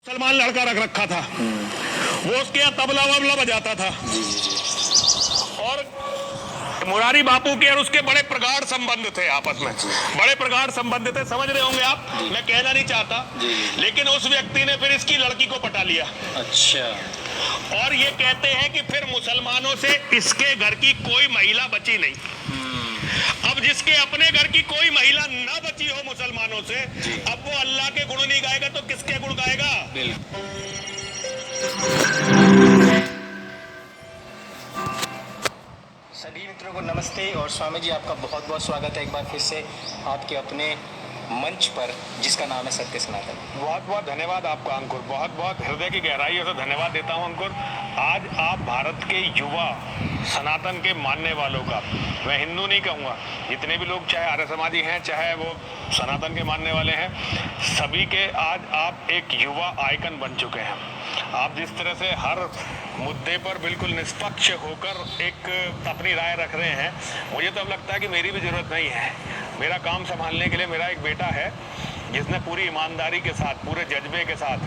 सलमान लड़का रख रखा था, वो उसके यहाँ तबला वबला बजाता था। और मुरारी बापू के और उसके बड़े प्रगाढ़ संबंध थे, आपस में बड़े प्रगाढ़ संबंध थे, समझ रहे होंगे आप। मैं कहना नहीं चाहता, लेकिन उस व्यक्ति ने फिर इसकी लड़की को पटा लिया। अच्छा। और ये कहते हैं कि फिर मुसलमानों से इसके घर की कोई महिला बची नहीं। अब जिसके अपने घर की कोई महिला ना बची हो मुसलमानों से, अब वो अल्लाह के गुण नहीं गाएगा तो किसके गुण गाएगा? सभी मित्रों को नमस्ते और स्वामी जी आपका बहुत बहुत स्वागत है एक बार फिर से आपके अपने मंच पर जिसका नाम है सत्य सनातन। बहुत बहुत धन्यवाद आपका अंकुर, बहुत बहुत हृदय की गहराइयों से धन्यवाद देता हूं अंकुर। आज आप भारत के युवा सनातन के मानने वालों का, मैं हिंदू नहीं कहूँगा, जितने भी लोग चाहे आर्य समाजी हैं चाहे वो सनातन के मानने वाले हैं, सभी के आज आप एक युवा आइकन बन चुके हैं। आप जिस तरह से हर मुद्दे पर बिल्कुल निष्पक्ष होकर एक अपनी राय रख रहे हैं, मुझे तो अब लगता है कि मेरी भी ज़रूरत नहीं है। मेरा काम संभालने के लिए मेरा एक बेटा है जिसने पूरी ईमानदारी के साथ, पूरे जज्बे के साथ,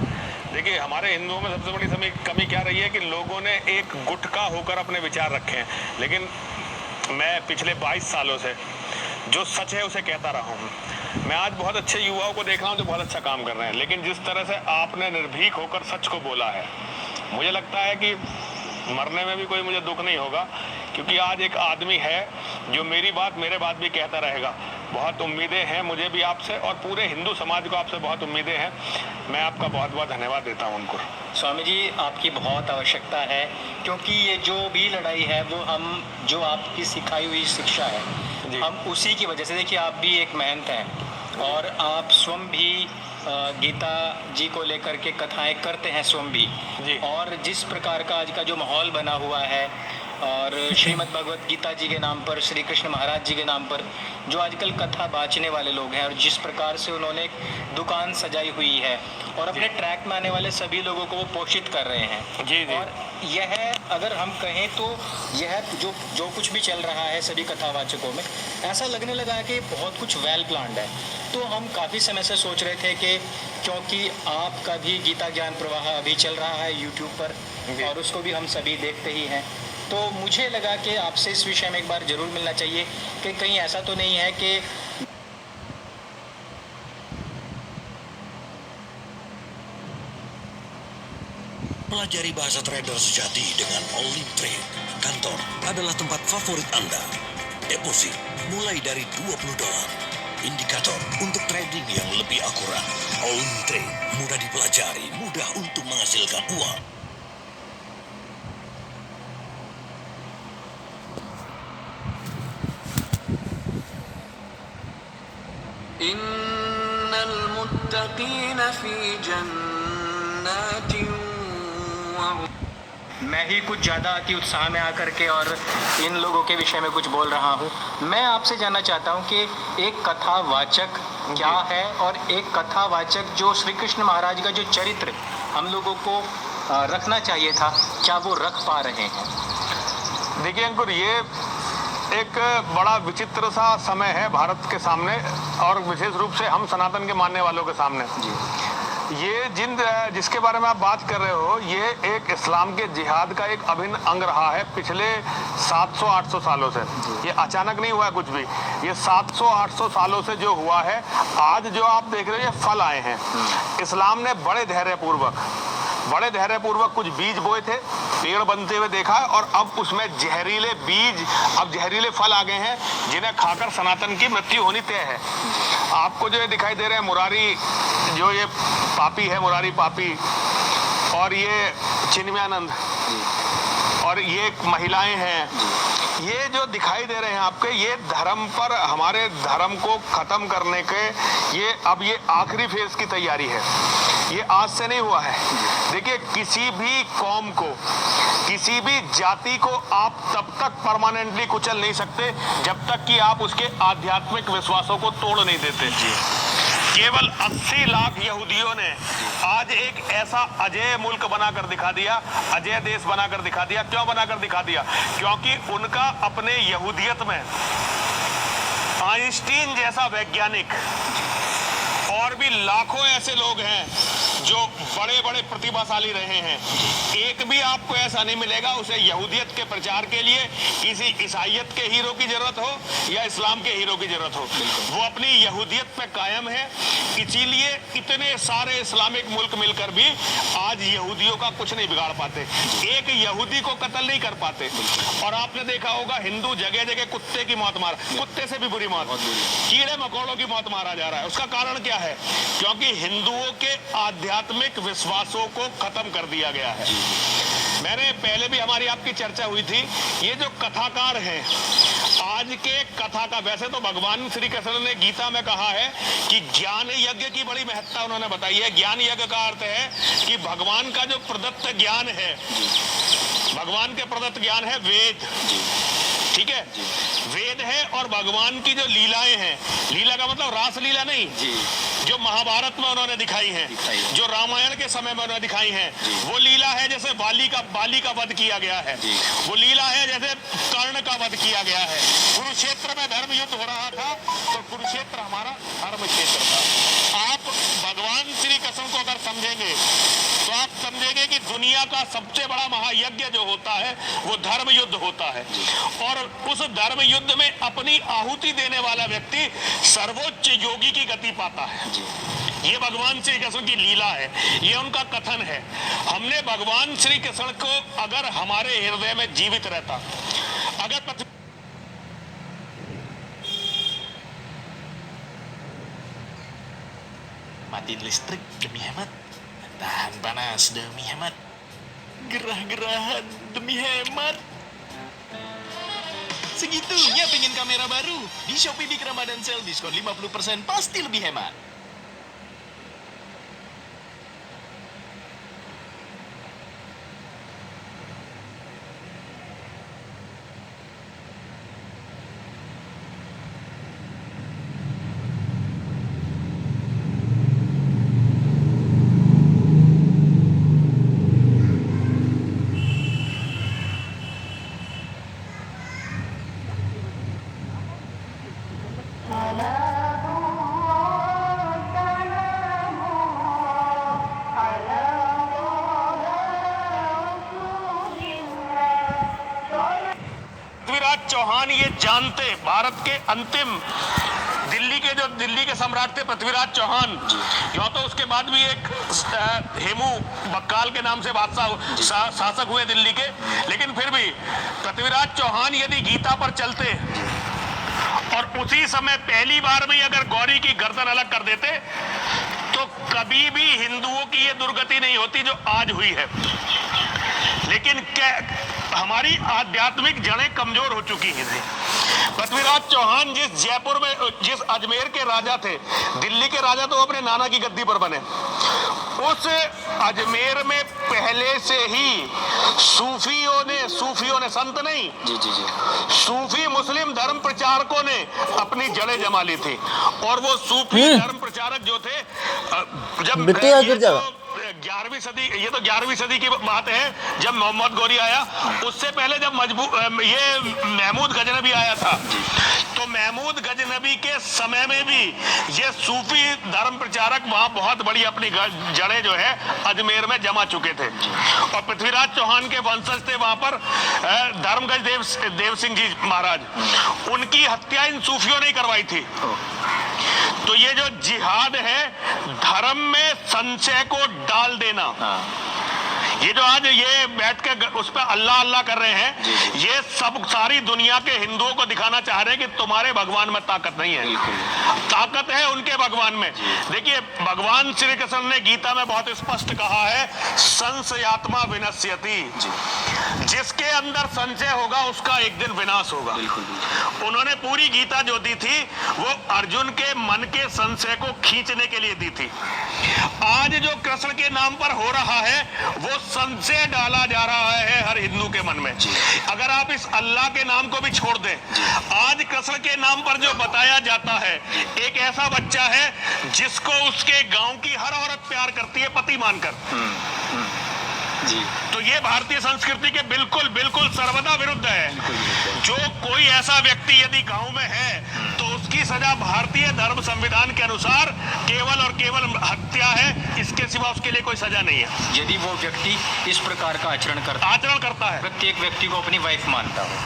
देखिए हमारे हिंदुओं में सबसे बड़ी कमी क्या रही है कि लोगों ने एक गुट का होकर अपने विचार रखे हैं। लेकिन मैं पिछले 22 सालों से जो सच है उसे कहता रहा हूँ। मैं आज बहुत अच्छे युवाओं को देख रहा हूँ जो बहुत अच्छा काम कर रहे हैं, लेकिन जिस तरह से आपने निर्भीक होकर सच को बोला है, मुझे लगता है कि मरने में भी कोई मुझे दुख नहीं होगा, क्योंकि आज एक आदमी है जो मेरी बात मेरे बात भी कहता रहेगा। बहुत उम्मीदें हैं मुझे भी आपसे और पूरे हिंदू समाज को आपसे बहुत उम्मीदें हैं। मैं आपका बहुत बहुत धन्यवाद देता हूं उनको। स्वामी जी आपकी बहुत आवश्यकता है, क्योंकि ये जो भी लड़ाई है वो हम जो आपकी सिखाई हुई शिक्षा है हम उसी की वजह से, देखिए आप भी एक महंत हैं और आप स्वयं भी गीता जी को लेकर के कथाएं करते हैं स्वयं भी जी। और जिस प्रकार का आज का जो माहौल बना हुआ है और श्रीमद् भगवत गीता जी के नाम पर, श्री कृष्ण महाराज जी के नाम पर जो आजकल कथा बाँचने वाले लोग हैं और जिस प्रकार से उन्होंने एक दुकान सजाई हुई है और अपने ट्रैक में आने वाले सभी लोगों को वो पोषित कर रहे हैं। जी जी। और यह अगर हम कहें तो यह जो कुछ भी चल रहा है सभी कथावाचकों में, ऐसा लगने लगा है कि बहुत कुछ वेल प्लान्ड है। तो हम काफ़ी समय से सोच रहे थे कि क्योंकि आपका भी गीता ज्ञान प्रवाह अभी चल रहा है यूट्यूब पर और उसको भी हम सभी देखते ही हैं, तो मुझे लगा कि आपसे इस विषय में एक बार ज़रूर मिलना चाहिए कि कहीं ऐसा तो नहीं है कि Pelajari bahasa trader sejati dengan All-in Trade. Kantor adalah tempat favorit Anda. Deposit mulai dari $20. Indikator untuk trading yang lebih akurat. All-in Trade mudah dipelajari, mudah untuk menghasilkan uang. innal muttaqina fi jannatin wa मैं ही कुछ ज़्यादा अति उत्साह में आकर के और इन लोगों के विषय में कुछ बोल रहा हूँ। मैं आपसे जानना चाहता हूँ कि एक कथावाचक क्या है और एक कथावाचक जो श्री कृष्ण महाराज का जो चरित्र हम लोगों को रखना चाहिए था, क्या वो रख पा रहे हैं? देखिए अंकुर, ये एक बड़ा विचित्र सा समय है भारत के सामने और विशेष रूप से हम सनातन के मानने वालों के सामने। ये जिसके बारे में आप बात कर रहे हो, ये एक इस्लाम के जिहाद का एक अभिन्न अंग रहा है पिछले 700-800 सालों से। ये अचानक नहीं हुआ है कुछ भी, ये 700-800 सालों से जो हुआ है, आज जो आप देख रहे हो ये फल आए हैं। इस्लाम ने बड़े धैर्यपूर्वक कुछ बीज बोए थे, पेड़ बनते हुए देखा है और अब उसमें जहरीले बीज, अब जहरीले फल आ गए हैं जिन्हें खाकर सनातन की मृत्यु होनी तय है। आपको जो ये दिखाई दे रहे हैं मुरारी, जो ये पापी है, मुरारी पापी, और ये चिन्मयानंद और ये महिलाएं हैं, ये जो दिखाई दे रहे हैं आपके, ये धर्म पर, हमारे धर्म को खत्म करने के ये अब ये आखिरी फेज की तैयारी है। ये आज से नहीं हुआ है। देखिए, किसी भी कौम को, किसी भी जाति को आप तब तक परमानेंटली कुचल नहीं सकते जब तक कि आप उसके आध्यात्मिक विश्वासों को तोड़ नहीं देते। केवल 80 लाख यहूदियों ने आज एक ऐसा अजय मुल्क बनाकर दिखा दिया, अजय देश बनाकर दिखा दिया। क्यों बनाकर दिखा दिया? क्योंकि उनका अपने यहूदियत में आइंस्टीन जैसा वैज्ञानिक और भी लाखों ऐसे लोग हैं जो बड़े बड़े प्रतिभाशाली रहे हैं, एक भी आपको ऐसा नहीं मिलेगा उसे यहूदियत के प्रचार के लिए किसी ईसाइयत के हीरो की जरूरत हो या इस्लाम के हीरो की जरूरत हो। वो अपनी यहूदियत पे कायम है, इसीलिए इतने सारे इस्लामिक मुल्क मिलकर भी आज यहूदियों का कुछ नहीं बिगाड़ पाते, एक यहूदी को कत्ल नहीं कर पाते। और आपने देखा होगा हिंदू जगह जगह कुत्ते की मौत मार, कुत्ते से भी बुरी मौत, कीड़े मकोड़ों की मौत मारा जा रहा है। उसका कारण क्या है? क्योंकि हिंदुओं के आध्यात्मिक विश्वासों को खत्म कर दिया गया है। मैंने पहले भी हमारी आपकी चर्चा हुई थी, ये जो कथाकार हैं आज के कथा का, वैसे तो भगवान श्री कृष्ण ने गीता में कहा है कि ज्ञान यज्ञ की बड़ी महत्ता उन्होंने बताई है। ज्ञान यज्ञ का अर्थ है कि भगवान का जो प्रदत्त ज्ञान है, भगवान के प्रदत्त ज्ञान है वेद, ठीक है, वेद है, और भगवान की जो लीलाएं हैं, लीला का मतलब रास लीला नहीं, जो महाभारत में उन्होंने दिखाई हैं, जो रामायण के समय में उन्होंने दिखाई हैं, वो लीला है जैसे बाली का वध किया गया है, वो लीला है जैसे कर्ण का वध किया गया है। कुरुक्षेत्र में धर्म युद्ध हो रहा था तो कुरुक्षेत्र हमारा धर्म क्षेत्र था। आप भगवान श्री कृष्ण को अगर समझेंगे तो आप समझेंगे कि दुनिया का सबसे बड़ा महायज्ञ जो होता है वो धर्म युद्ध होता है, और उस धर्म युद्ध में अपनी आहुति देने वाला व्यक्ति सर्वोच्च योगी की गति पाता है। ये भगवान श्री कृष्ण की लीला है, ये उनका कथन है। हमने भगवान श्री कृष्ण को अगर हमारे हृदय में जीवित रहता, अगर matiin listrik demi hemat, tahan panas demi hemat, gerah-gerahan demi hemat. Segitunya pengen kamera baru. Di Shopee Big Ramadan Sale diskon 50% pasti lebih hemat. Prithviraj Chauhan ये जानते, भारत के अंतिम दिल्ली के सम्राट थे पृथ्वीराज चौहान, क्यों तो उसके बाद भी एक हेमू बक्काल के नाम से बादशाह शासक हुए दिल्ली के, लेकिन फिर भी पृथ्वीराज चौहान यदि गीता पर चलते और उसी समय पहली बार में अगर गौरी की गर्दन अलग कर देते तो कभी भी हिंदुओं की ये दुर्गति नहीं होती जो आज हुई है। लेकिन हमारी आध्यात्मिक जड़ें कमजोर हो चुकी हैं। पृथ्वीराज चौहान जिस अजमेर के राजा थे, दिल्ली के राजा तो अपने नाना की गद्दी पर बने, उस अजमेर में पहले से ही सूफियों ने संत नहीं, सूफी मुस्लिम धर्म प्रचारकों ने अपनी जड़ें जमा ली थी। और वो सूफी धर्म प्रचारक जो थे, जब 11वीं सदी की बात है, जब मोहम्मद गौरी आया, उससे पहले जब ये महमूद गजनबी आया था, तो महमूद गजनबी के समय में भी ये सूफी धर्म प्रचारक वहां बहुत बड़ी अपनी जड़ें जो है अजमेर में जमा चुके थे। और पृथ्वीराज चौहान के वंशज थे वहां पर धर्मगज देव सिंह जी महाराज, उनकी हत्या इन सूफियों ने करवाई थी। तो ये जो जिहाद है, धर्म में संशय को डाल देना, ये जो आज ये बैठ के उस पर अल्लाह अल्लाह कर रहे हैं, ये सब सारी दुनिया के हिंदुओं को दिखाना चाह रहे हैं कि तुम्हारे भगवान में ताकत नहीं है, ताकत है उनके भगवान में। देखिए भगवान श्री कृष्ण ने गीता में बहुत स्पष्ट कहा है, संशयात्मा विनश्यति, जिसके अंदर संशय होगा उसका एक दिन विनाश होगा। उन्होंने पूरी गीता जो दी थी वो अर्जुन के मन के संशय को खींचने के लिए दी थी। आज जो कृष्ण के नाम पर हो रहा है वो संशय डाला जा रहा है हर हिंदू के मन में। अगर आप इस अल्लाह के नाम को भी छोड़ दें, आज कृष्ण के नाम पर जो बताया जाता है, एक ऐसा बच्चा है जिसको उसके गांव की हर औरत प्यार करती है पति मानकर। जी। तो ये भारतीय संस्कृति के बिल्कुल बिल्कुल सर्वदा विरुद्ध है। जो कोई ऐसा व्यक्ति यदि गांव में है तो उसकी सजा भारतीय धर्म संविधान के अनुसार केवल और केवल हत्या है, इसके सिवा उसके लिए कोई सजा नहीं है। यदि वो व्यक्ति इस प्रकार का आचरण करता है, प्रत्येक व्यक्ति को अपनी वाइफ मानता हो,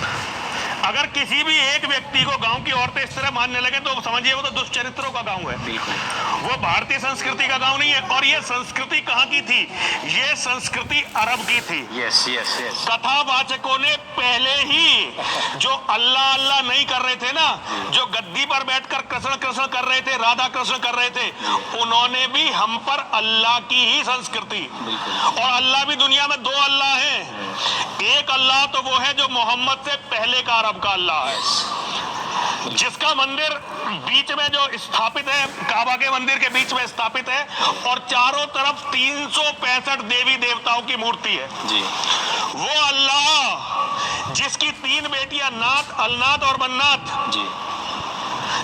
अगर किसी भी एक व्यक्ति को गांव की औरतें इस तरह मानने लगे तो समझिए वो तो दुष्चरित्रों का गांव है। बिल्कुल, वो भारतीय संस्कृति का गांव नहीं है। और ये संस्कृति कहाँ की थी? ये संस्कृति अरब की थी। Yes yes yes. कथावाचकों ने पहले ही जो अल्लाह अल्लाह नहीं कर रहे थे ना, जो गद्दी पर बैठकर कृष्ण कृष्ण कर रहे थे, राधा कृष्ण कर रहे थे, उन्होंने भी हम पर अल्लाह की ही संस्कृति। और अल्लाह भी दुनिया में दो अल्लाह हैं। एक अल्लाह तो वो है जो मोहम्मद से पहले का अरब का अल्लाह है, जिसका मंदिर बीच में जो स्थापित है, काबा के मंदिर के बीच में स्थापित है, और चारों तरफ 365 देवी देवताओं की मूर्ति है जी। वो अल्लाह जिसकी 3 बेटियां नात, अलनात और मन्नात जी।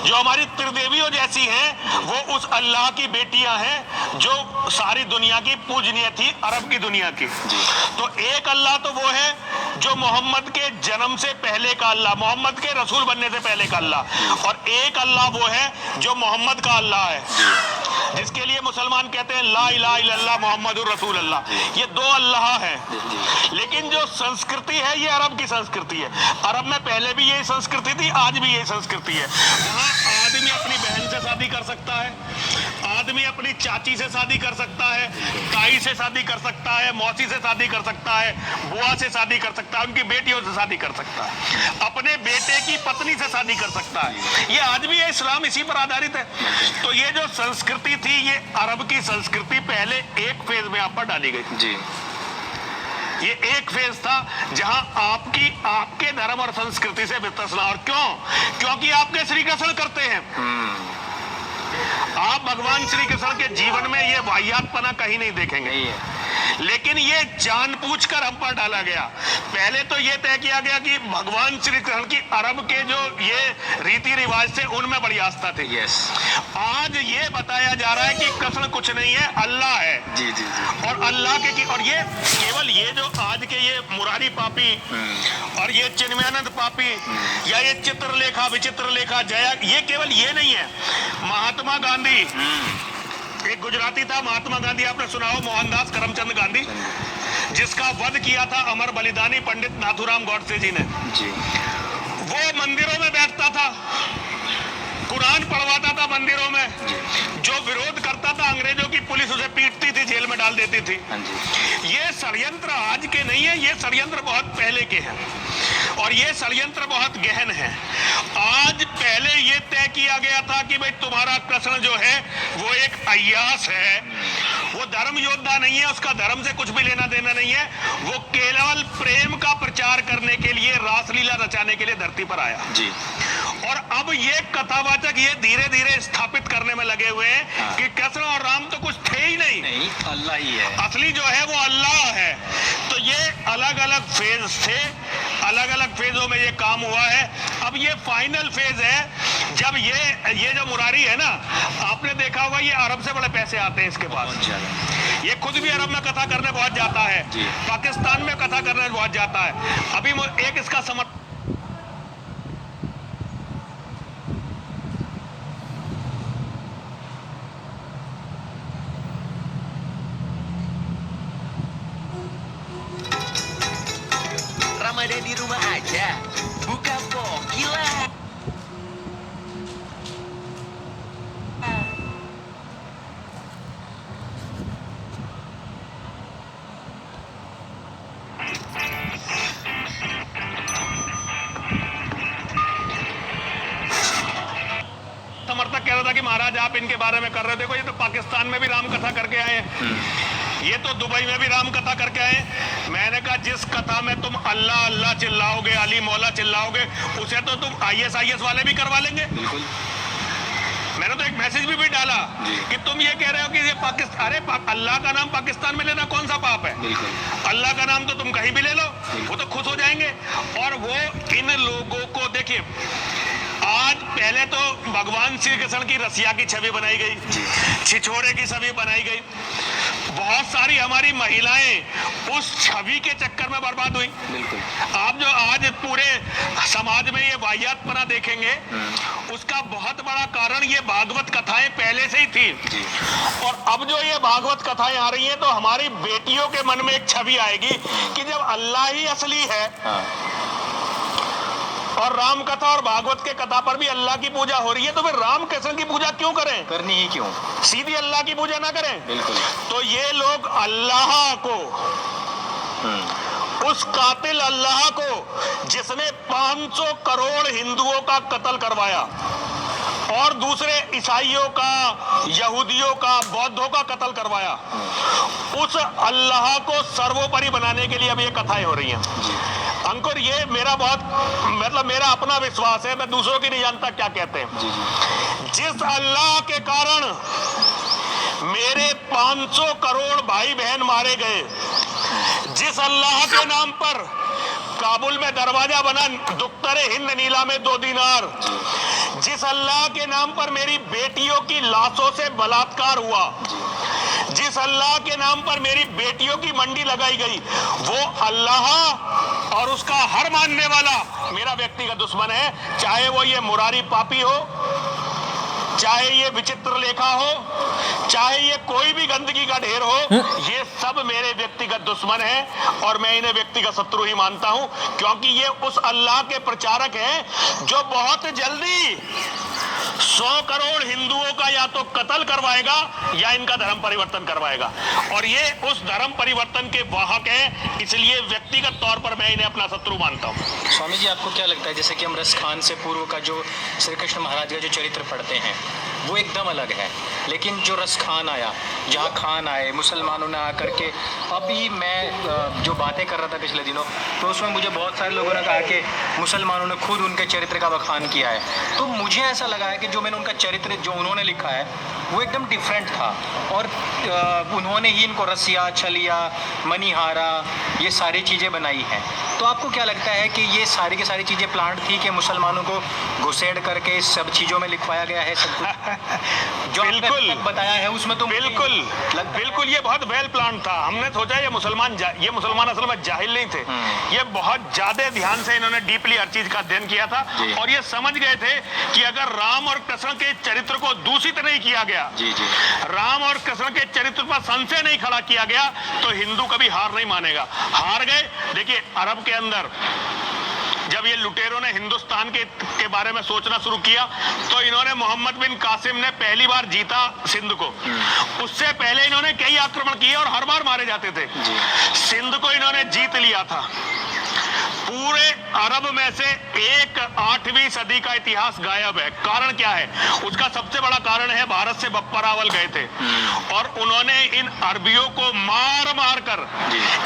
जो हमारी त्रिदेवियों जैसी हैं, वो उस अल्लाह की बेटियां हैं जो सारी दुनिया की पूजनीय थी, अरब की दुनिया की। तो एक अल्लाह तो वो है जो मोहम्मद के जन्म से पहले का अल्लाह, मोहम्मद के रसूल बनने से पहले का अल्लाह, और एक अल्लाह वो है जो मोहम्मद का अल्लाह है, जिसके लिए मुसलमान कहते हैं ला इलाहा इल्लल्लाह मुहम्मदुर रसूल अल्लाह। ये दो अल्लाह है। लेकिन जो संस्कृति है ये अरब की संस्कृति है। अरब में पहले भी यही संस्कृति थी, आज भी यही संस्कृति है। वहाँ आदमी अपनी बहन से शादी कर सकता है, आदमी अपनी चाची से शादी कर सकता है, ताई से शादी कर सकता है, मौसी से शादी कर सकता है, बुआ से शादी कर सकता है, उनकी बेटियों से शादी कर सकता है, अपने बेटे की पत्नी से शादी कर सकता है। ये आज भी है, इस्लाम इसी पर आधारित है। तो ये जो संस्कृति थी, ये अरब की संस्कृति पहले एक फेज में आप पर डाली गई जी। ये एक फेज था जहां आपके धर्म और संस्कृति से वितरना। और क्यों? क्योंकि आपके श्री कृष्ण करते हैं। आप भगवान श्री कृष्ण के जीवन में ये वाहियातपना कहीं नहीं देखेंगे, लेकिन ये जानबूझकर हम पर डाला गया। पहले तो ये तय किया गया कि भगवान श्री कृष्ण की अरब के जो ये रीति रिवाज थे उनमें बड़ी आस्था थी। यस। आज ये बताया जा रहा है कि कृष्ण कुछ नहीं है, अल्लाह है। जी जी जी। और अल्लाह के और ये केवल ये जो आज के ये मुरारी पापी और ये चिन्मयानंद पापी या ये चित्रलेखा विचित्रलेखा जया, ये केवल ये नहीं है। महात्मा गांधी, एक गुजराती था महात्मा गांधी, आपने सुना हो, मोहनदास करमचंद गांधी, जिसका वध किया था अमर बलिदानी पंडित नाथूराम गौडसे जी ने। जी। वो मंदिरों में बैठता था, कुरान पढ़वाता था मंदिरों में। जो विरोध करता था, अंग्रेजों की पुलिस उसे पीटती थी, जेल में डाल देती थी। ये षड्यंत्र आज के नहीं है, ये षड्यंत्र बहुत पहले के हैं और ये षड्यंत्र बहुत गहन है। आज पहले ये तय किया गया था कि भाई तुम्हारा कृष्ण जो है वो एक अय्यास है, वो धर्म योद्धा नहीं है, उसका धर्म से कुछ भी लेना देना नहीं है, वो केवल प्रेम का प्रचार करने के लिए, रासलीला रचाने के लिए धरती पर आया। जी। और अब ये कथावाचक ये धीरे धीरे स्थापित करने में लगे हुए हैं कि कृष्ण और राम तो कुछ थे ही नहीं, अल्लाह ही है, असली जो है वो अल्लाह है। तो ये अलग अलग फेज थे, अलग अलग फेजों में ये काम हुआ है। अब ये फाइनल फेज है जब ये जो मुरारी है ना, आपने देखा होगा, ये अरब से बड़े पैसे आते हैं इसके पास। ये खुद भी अरब में कथा करने बहुत जाता है, पाकिस्तान में कथा करने बहुत जाता है। अभी एक इसका Ramadan di rumah aja. Buka poki lah. समर्थक कह रहा था कि महाराज आप इनके बारे में कर रहे थे, ये तो पाकिस्तान में भी राम कथा करके आए हैं, ये तो दुबई में भी राम कथा करके आए। मैंने कहा जिस कथा में तुम अल्लाह अल्लाह चिल्लाओगे, अली मौला चिल्लाओगे, उसे तो तुम ISIS वाले भी करवा लेंगे। मैंने तो एक मैसेज भी डाला कि तुम ये कह रहे हो कि ये पाकिस्तान, अरे अल्लाह का नाम पाकिस्तान में लेना कौन सा पाप है? अल्लाह का नाम तो तुम कहीं भी ले लो, वो तो खुश हो जाएंगे। और वो इन लोगों को देखिए, आज पहले तो भगवान श्री कृष्ण की रसिया की छवि बनाई गई, छिछोरे की छवि बनाई गई, बहुत बहुत सारी हमारी महिलाएं उस छवि के चक्कर में बर्बाद हुई। बिल्कुल। आप जो आज पूरे समाज में ये वाहियातपना देखेंगे, उसका बहुत बड़ा कारण ये भागवत कथाएं पहले से ही थी। और अब जो ये भागवत कथाएं आ रही हैं, तो हमारी बेटियों के मन में एक छवि आएगी कि जब अल्लाह ही असली है और राम कथा और भागवत के कथा पर भी अल्लाह की पूजा हो रही है, तो फिर राम कृष्ण की पूजा क्यों करें? करनी ही क्यों? सीधी अल्लाह की पूजा ना करें। बिल्कुल। तो ये लोग अल्लाह को, उस कातिल अल्लाह को जिसने 500 करोड़ हिंदुओं का कत्ल करवाया और दूसरे ईसाइयों का, यहूदियों का, बौद्धों का कत्ल करवाया, उस अल्लाह को सर्वोपरि बनाने के लिए अब ये कथाएं हो रही हैं। अंकुर, ये मेरा मेरा अपना विश्वास है, मैं दूसरों की नहीं जानता क्या कहते हैं। जिस अल्लाह के कारण मेरे 500 करोड़ भाई बहन मारे गए, जिस अल्लाह के नाम पर काबुल में दरवाजा बना दुख्तरे हिंद नीला में 2 दीनार, जिस अल्लाह के नाम पर मेरी बेटियों की लाशों से बलात्कार हुआ, जिस अल्लाह के नाम पर मेरी बेटियों की मंडी लगाई गई, वो अल्लाह और उसका हर मानने वाला मेरा व्यक्तिगत दुश्मन है। चाहे वो ये मुरारी पापी हो, चाहे ये विचित्र लेखा हो, चाहे ये कोई भी गंदगी का ढेर हो, ये सब मेरे व्यक्तिगत दुश्मन हैं और मैं इन्हें व्यक्तिगत शत्रु ही मानता हूं, क्योंकि ये उस अल्लाह के प्रचारक हैं जो बहुत जल्दी 100 करोड़ हिंदुओं का या तो कत्ल करवाएगा या इनका धर्म परिवर्तन करवाएगा, और ये उस धर्म परिवर्तन के वाहक हैं। इसलिए व्यक्तिगत तौर पर मैं इन्हें अपना शत्रु मानता हूँ। स्वामी जी, आपको क्या लगता है, जैसे कि हम रस खान से पूर्व का जो श्री कृष्ण महाराज का जो चरित्र पढ़ते हैं वो एकदम अलग है, लेकिन जो रस खान आया, जहाँ खान आए, मुसलमानों ने आकर के, अभी मैं जो बातें कर रहा था पिछले दिनों, तो उसमें मुझे बहुत सारे लोगों ने कहा कि मुसलमानों ने खुद उनके चरित्र का बखान किया है। तो मुझे ऐसा लगा है कि जो मैंने उनका चरित्र जो उन्होंने लिखा है वो एकदम डिफरेंट था, और उन्होंने ही इनको रसिया, छलिया, मनीहारा, ये सारी चीज़ें बनाई हैं। तो आपको क्या लगता है कि ये सारी की सारी चीज़ें प्लांट थी कि मुसलमानों को घुसेड़ करके इस सब चीज़ों में लिखवाया गया है सब कुछ जो बिल्कुल बताया है उसमें? तो बिल्कुल ये बहुत वेल प्लान था। हमने सोचा ये मुसलमान असल में जाहिल नहीं थे, ये बहुत ज्यादा ध्यान से इन्होंने डीपली हर चीज का अध्ययन किया था, और ये समझ गए थे कि अगर राम और कृष्ण के चरित्र को दूषित नहीं किया गया, राम और कृष्ण के चरित्र पर संशय नहीं खड़ा किया गया, तो हिंदू कभी हार नहीं मानेगा। हार गए। देखिए, अरब के अंदर जब ये लुटेरों ने हिंदुस्तान के बारे में सोचना शुरू किया, तो इन्होंने मोहम्मद बिन कासिम ने पहली बार जीता सिंध को। उससे पहले इन्होंने कई आक्रमण किए और हर बार मारे जाते थे। सिंध को इन्होंने जीत लिया था। पूरे अरब में से 8वीं सदी का इतिहास गायब है। कारण क्या है? उसका सबसे बड़ा कारण है, भारत से बप्परावल गए थे और उन्होंने इन अरबियों को मार मार कर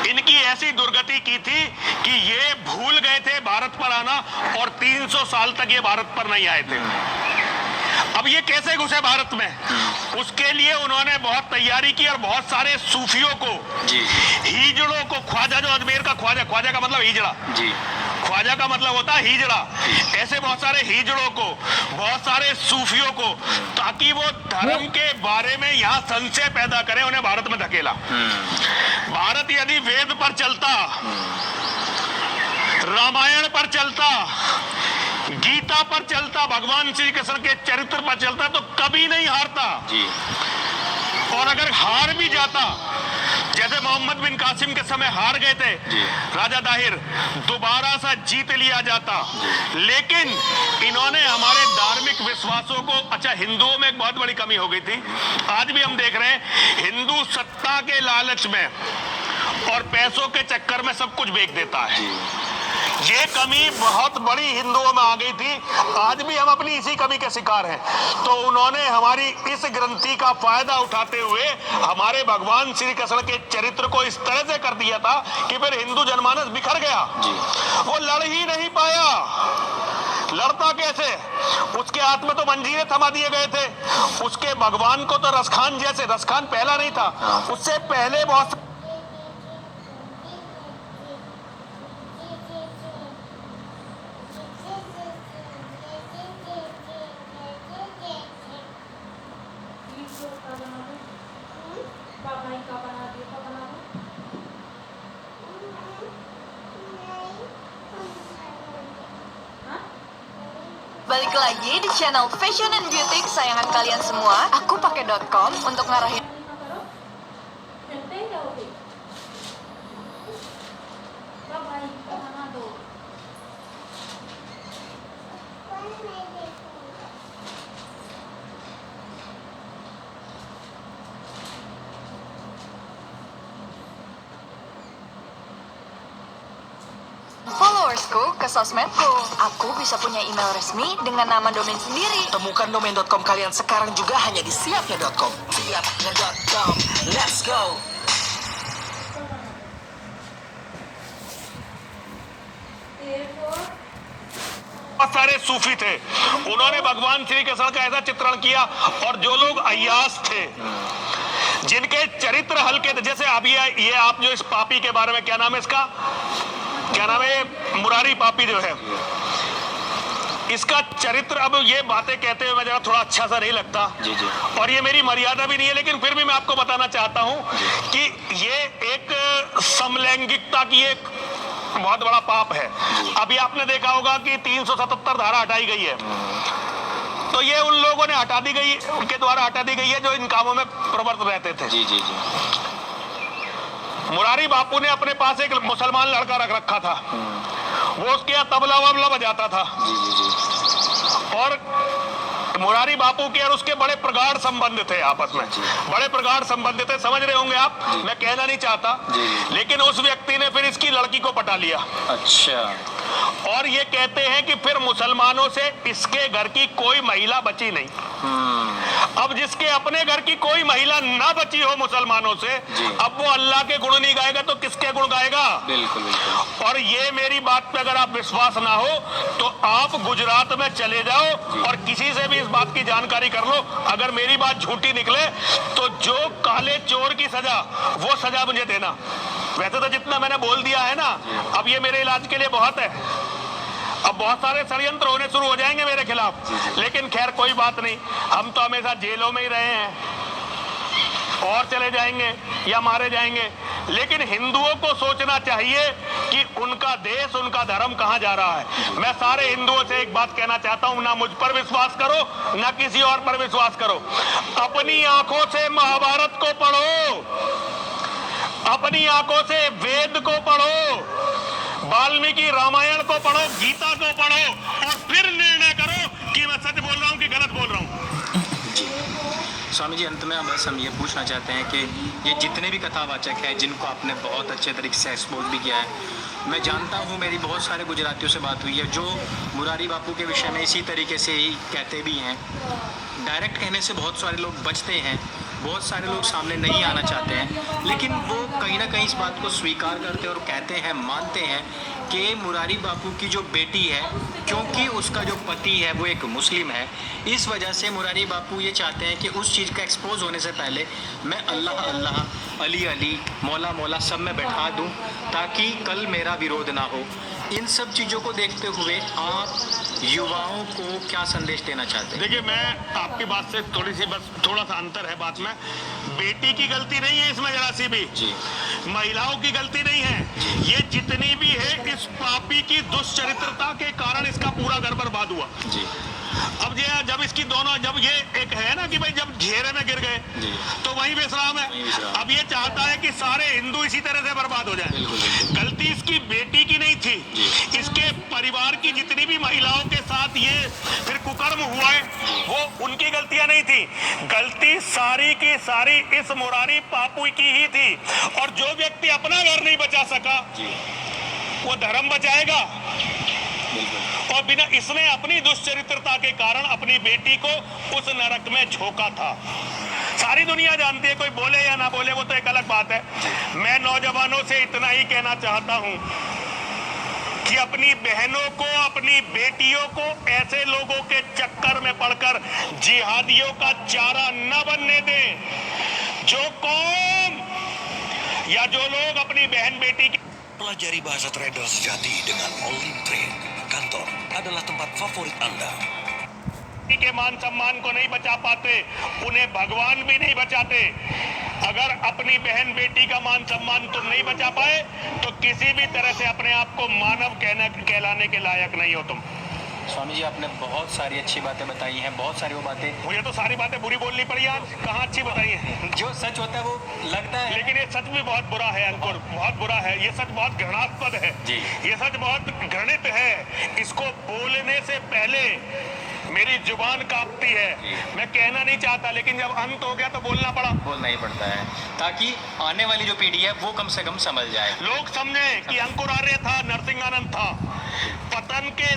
इनकी ऐसी दुर्गति की थी कि ये भूल गए थे भारत पर आना, और 300 साल तक ये भारत पर नहीं आए थे। अब ये कैसे घुसे भारत में? उसके लिए उन्होंने बहुत तैयारी की और बहुत सारे सूफियों को, हिजड़ों को, ख्वाजा जो अजमेर का ख्वाजा का मतलब हिजड़ा, ख्वाजा का मतलब होता है हिजड़ा, ऐसे बहुत सारे हिजड़ों को, बहुत सारे सूफियों को, ताकि वो धर्म के बारे में यहाँ संशय पैदा करें, उन्हें भारत में धकेला। भारत यदि वेद पर चलता, रामायण पर चलता, गीता पर चलता, भगवान श्री कृष्ण के चरित्र पर चलता, तो कभी नहीं हारता। और अगर हार भी जाता, जैसे मोहम्मद बिन कासिम के समय हार गए थे राजा दाहिर, दोबारा सा जीत लिया जाता। लेकिन इन्होंने हमारे धार्मिक विश्वासों को, अच्छा, हिंदुओं में एक बहुत बड़ी कमी हो गई थी, आज भी हम देख रहे हैं, हिंदू सत्ता के लालच में और पैसों के चक्कर में सब कुछ बेच देता है। ये कमी बहुत बड़ी हिंदुओं में आ गई थी, आज भी हम अपनी इसी कमी के शिकार हैं। तो उन्होंने हमारी इस ग्रंथि का फायदा उठाते हुए हमारे भगवान श्री कृष्ण के चरित्र को इस तरह से कर दिया था कि फिर हिंदू जनमानस बिखर गया। वो लड़ ही नहीं पाया। लड़ता कैसे? उसके हाथ में तो मंजीरे थमा दिए गए थे। उसके भगवान को तो रसखान, जैसे रसखान पहला नहीं था, उससे पहले बहुत Kapan Balik lagi di channel Fashion and Beauty kesayangan kalian semua. Aku pakai .com untuk ngarahin. Followersku ke sosmedku. Aku bisa punya email resmi dengan nama domain sendiri. Temukan domain.com kalian sekarang juga hanya di siapnya.com. Siapnya.com. Let's go. बहुत सारे सूफी थे, उन्होंने भगवान श्री कृष्ण का ऐसा चित्रण किया। और जो लोग अय्यास थे, जिनके चरित्र हल्के थे, जैसे अब ये आप जो इस पापी के बारे में, क्या नाम है इसका, क्या नाम है, मुरारी पापी जो है, इसका चरित्र, अब ये बातें कहते हुए मैं जरा थोड़ा अच्छा सा नहीं लगता जी जी। और ये मेरी मर्यादा भी नहीं है, लेकिन फिर भी मैं आपको बताना चाहता हूं कि ये एक समलैंगिकता की एक बहुत बड़ा पाप है। अभी आपने देखा होगा कि 377 धारा हटाई गई है, तो ये उन लोगों ने हटा दी गई, उनके द्वारा हटा दी गई है जो इन कामों में प्रवृत्त रहते थे। जी जी जी। मुरारी बापू ने अपने पास एक मुसलमान लड़का रख रखा था, वो उसके यहाँ तबला वबला बजाता था। जी जी जी। और मुरारी बापू के और उसके बड़े प्रगाढ़ संबंध थे आपस में, बड़े प्रगाढ़ संबंध थे, समझ रहे होंगे आप, मैं कहना नहीं चाहता, लेकिन उस व्यक्ति ने फिर इसकी लड़की को पटा लिया। अच्छा। और ये कहते हैं कि फिर मुसलमानों से इसके घर की कोई महिला बची नहीं। अब जिसके अपने घर की कोई महिला ना बची हो मुसलमानों से, अब वो अल्लाह के गुण नहीं गाएगा तो किसके गुण गाएगा? बिल्कुल बिल्कुल। और ये मेरी बात पे अगर आप विश्वास ना हो तो आप गुजरात में चले जाओ और किसी से भी इस बात की जानकारी कर लो। अगर मेरी बात झूठी निकले तो जो काले चोर की सजा, वो सजा मुझे देना। वैसे तो जितना मैंने बोल दिया है ना, अब ये मेरे इलाज के लिए बहुत है। अब बहुत सारे षड्यंत्र होने शुरू हो जाएंगे मेरे खिलाफ, लेकिन खैर कोई बात नहीं, हम तो हमेशा जेलों में ही रहे हैं और चले जाएंगे या मारे जाएंगे। लेकिन हिंदुओं को सोचना चाहिए कि उनका देश, उनका धर्म कहां जा रहा है। मैं सारे हिंदुओं से एक बात कहना चाहता हूं, ना मुझ पर विश्वास करो, ना किसी और पर विश्वास करो। अपनी आंखों से महाभारत को पढ़ो, अपनी आंखों से वेद को पढ़ो, वाल्मीकि रामायण को पढ़ो, गीता को पढ़ो, और फिर निर्णय करो कि मैं सच बोल रहा हूं कि गलत बोल रहा हूं। स्वामी जी, अंत में बस हम ये पूछना चाहते हैं कि ये जितने भी कथावाचक हैं जिनको आपने बहुत अच्छे तरीके से एक्सपोज भी किया है, मैं जानता हूँ, मेरी बहुत सारे गुजरातियों से बात हुई है जो मुरारी बापू के विषय में इसी तरीके से ही कहते भी हैं। डायरेक्ट कहने से बहुत सारे लोग बचते हैं, बहुत सारे लोग सामने नहीं आना चाहते हैं, लेकिन वो कहीं ना कहीं इस बात को स्वीकार करते और कहते हैं, मानते हैं कि मुरारी बापू की जो बेटी है, क्योंकि उसका जो पति है वो एक मुस्लिम है, इस वजह से मुरारी बापू ये चाहते हैं कि उस चीज़ का एक्सपोज होने से पहले मैं अल्लाह अल्लाह, अली अली, मौला मौला सब में बैठा दूं ताकि कल मेरा विरोध ना हो। इन सब चीज़ों को देखते हुए आप युवाओं को क्या संदेश देना चाहते हैं? देखिए, मैं आपकी बात से थोड़ी सी, बस थोड़ा सा अंतर है बात में। बेटी की गलती नहीं है इसमें जरा सी भी, महिलाओं की गलती नहीं है, ये जितनी भी है इस पापी की दुष्चरित्रता के कारण इसका पूरा घर बर्बाद हुआ। अब ये जब इसकी दोनों, जब ये एक है ना कि भाई जब घेरे में गिर गए तो वही विश्राम है। अब ये चाहता है कि सारे हिंदू इसी तरह से बर्बाद हो जाए। गलती इसकी बेटी की नहीं थी, इसके परिवार की जितनी भी महिलाओं के साथ ये फिर कुकर्म हुआ है वो उनकी गलतियां नहीं थी, गलती सारी की सारी इस मुरारी बापू की ही थी। और जो व्यक्ति अपना घर नहीं बचा सका वो धर्म बचाएगा। और बिना, इसने अपनी दुष्चरित्रता के कारण अपनी बेटी को उस नरक में झोंका था। सारी दुनिया जानती है, कोई बोले या ना बोले वो तो एक अलग बात है। मैं नौजवानों से इतना ही कहना चाहता हूं कि अपनी बहनों को, अपनी बेटियों को ऐसे लोगों के चक्कर में पड़कर जिहादियों का चारा न बनने दें। जो कौम या जो लोग अपनी बहन बेटी की Pelajari bahasa trader sejati dengan All-in Trade. Kantor adalah tempat favorit Anda. के मान सम्मान को नहीं बचा पाते, उन्हें भगवान भी नहीं बचाते। अगर अपनी बहन बेटी का मान सम्मान तुम नहीं बचा पाए तो किसी भी तरह से अपने आप को मानव कहलाने के लायक नहीं हो तुम। स्वामी जी आपने बहुत सारी अच्छी बातें बताई हैं, बहुत सारी वो बातें मुझे तो सारी बातें बुरी बोलनी पड़ी आज, कहाँ अच्छी बताई है। जो सच होता है वो लगता है। लेकिन ये सच भी बहुत बुरा है अंकुर, बहुत बुरा है। ये सच बहुत घृणास्पद है जी। ये सच बहुत घृणित है। इसको बोलने से पहले मेरी जुबान कांपती है। मैं कहना नहीं चाहता, लेकिन जब अंत हो गया तो बोलना पड़ा। बोलना ही पड़ता है ताकि आने वाली जो पीढ़ी है वो कम से कम समझ जाए। लोग समझे कि अंकुर आर्य था, नरसिंहानंद था। पतन के